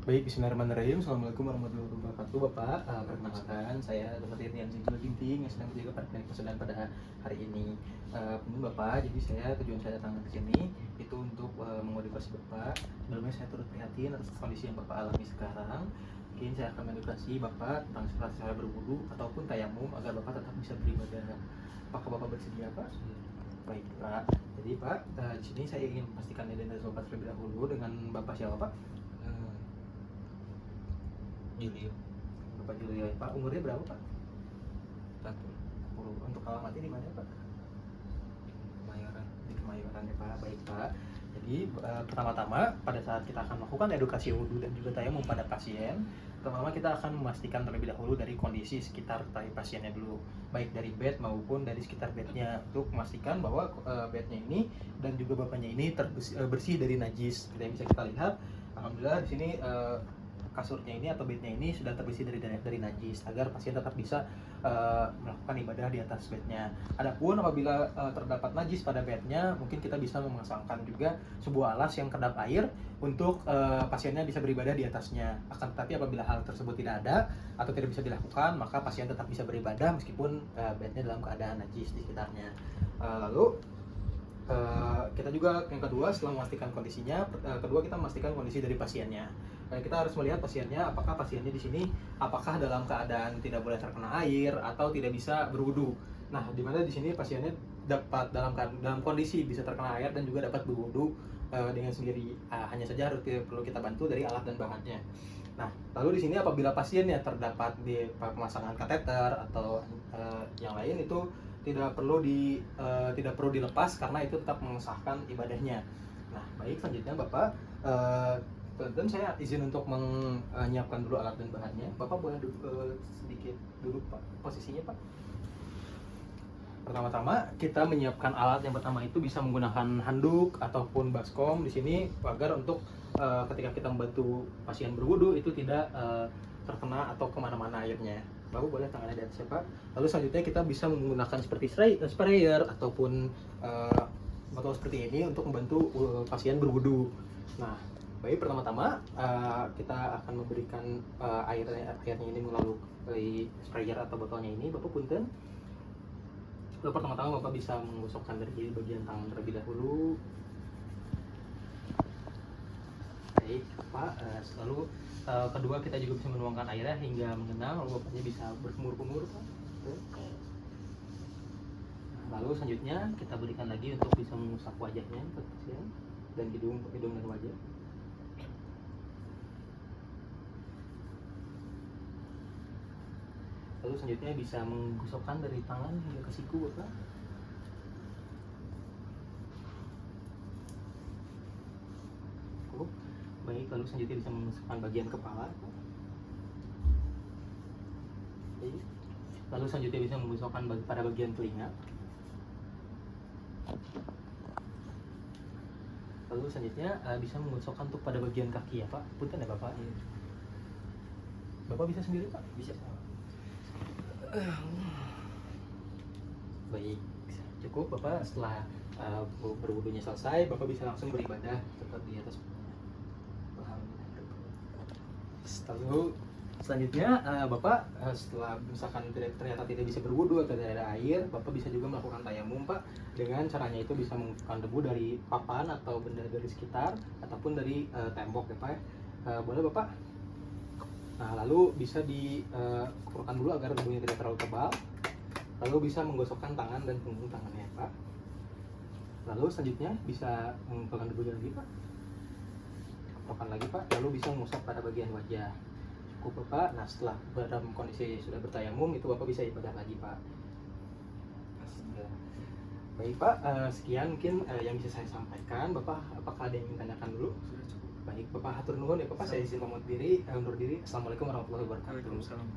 Baik, bismillahirrahmanirrahim. Assalamualaikum warahmatullahi wabarakatuh, Bapak. Perkenalkan, saya Dr. Iryan Zinjul Ginting yang sedang menjaga pada kesudahan pada hari ini. Punten Bapak, jadi tujuan saya datang ke sini itu untuk mengedukasi Bapak. Sebelumnya saya turut prihatin atas kondisi yang Bapak alami sekarang. Mungkin saya akan mengedukasi Bapak tentang cara berwudu ataupun tayamum agar Bapak tetap bisa beribadah. Apakah Bapak bersedia, Pak? Baik, Pak. Jadi Pak, di sini saya ingin memastikan identitas Bapak terlebih dahulu. Dengan Bapak siapa, Pak? Julio Bapak Julio. Pak, umurnya berapa, Pak? 40 Untuk alamatnya di mana, Pak? Kemayoran. Di Kemayoran ya, Pak. Baik, Pak. Jadi pertama-tama pada saat kita akan melakukan edukasi wudhu dan juga tayamum pada pasien, pertama kita akan memastikan terlebih dahulu dari kondisi sekitar pasiennya dulu, baik dari bed maupun dari sekitar bednya, untuk memastikan bahwa bednya ini dan juga bapaknya ini bersih dari najis. Kita bisa lihat, alhamdulillah di sini kasurnya ini atau bednya ini sudah terbersih dari najis, agar pasien tetap bisa melakukan ibadah di atas bednya. Adapun apabila terdapat najis pada bednya, mungkin kita bisa memasangkan juga sebuah alas yang kedap air untuk pasiennya bisa beribadah di atasnya. Akan tetapi apabila hal tersebut tidak ada atau tidak bisa dilakukan, maka pasien tetap bisa beribadah meskipun bednya dalam keadaan najis di sekitarnya. Lalu kita juga yang kedua, setelah memastikan kondisinya, kedua kita memastikan kondisi dari pasiennya. Kita harus melihat pasiennya, apakah pasiennya di sini apakah dalam keadaan tidak boleh terkena air atau tidak bisa berwudu. Nah, di mana di sini pasiennya dapat dalam kondisi bisa terkena air dan juga dapat berwudu dengan sendiri. Hanya saja harus perlu kita bantu dari alat dan bahannya. Nah, lalu di sini apabila pasiennya terdapat di pemasangan kateter atau yang lain, itu tidak perlu dilepas karena itu tetap mengesahkan ibadahnya. Nah, baik, selanjutnya Bapak, dan saya izin untuk menyiapkan dulu alat dan bahannya. Bapak boleh sedikit duduk, Pak, posisinya, Pak. Pertama-tama kita menyiapkan alat. Yang pertama itu bisa menggunakan handuk ataupun baskom di sini agar untuk ketika kita membantu pasien berwudu itu tidak terkena atau kemana-mana airnya. Bapak boleh tangannya di atas, Pak. Lalu selanjutnya kita bisa menggunakan seperti sprayer ataupun botol seperti ini untuk membantu pasien berwudu. Nah, baik, pertama-tama kita akan memberikan airnya ini melalui sprayer atau botolnya ini. Bapak punten. Lalu pertama-tama Bapak bisa menggosokkan dari bagian tangan terlebih dahulu. Baik, Pak. Lalu kedua kita juga bisa menuangkan airnya hingga mengenang, lalu Bapaknya bisa berkumur-kumur, Pak. Lalu selanjutnya kita berikan lagi untuk bisa mengusap wajahnya ke pasien dan hidung dan wajah. Lalu selanjutnya bisa menggosokkan dari tangan hingga ke siku, Bapak. Baik, lalu selanjutnya bisa menggosokkan bagian kepala. Baik. Lalu selanjutnya bisa menggosokkan pada bagian telinga. Lalu selanjutnya bisa menggosokkan untuk pada bagian kaki ya, Pak. Punten ya, Bapak. Bapak bisa sendiri, Pak? Bisa. Baik, cukup Bapak. Setelah berwudunya selesai, Bapak bisa langsung beribadah tetap di atas. Lalu selanjutnya Bapak setelah misalkan ternyata tidak bisa berwudu atau tidak ada air, Bapak bisa juga melakukan tayamum, Pak. Dengan caranya itu bisa mengumpulkan debu dari papan atau benda dari sekitar ataupun dari tembok ya, Pak. Boleh Bapak. Nah, lalu bisa dikumpulkan dulu agar debunya tidak terlalu tebal. Lalu bisa menggosokkan tangan dan punggung tangannya, Pak. Lalu selanjutnya bisa mengumpulkan debunya lagi, Pak. Kumpulkan lagi, Pak. Lalu bisa mengusap pada bagian wajah. Cukup, Bapak. Nah, setelah dalam kondisi sudah bertayamum, itu Bapak bisa ibadah lagi, Pak. Baik, Pak. Sekian mungkin yang bisa saya sampaikan. Bapak, apakah ada yang ingin tanyakan dulu? Sudah cukup. Baik, Bapak hatur nuhun ya, Bapak. Saya izin pamit diri, undur diri. Assalamualaikum warahmatullahi wabarakatuh. Waalaikumsalam.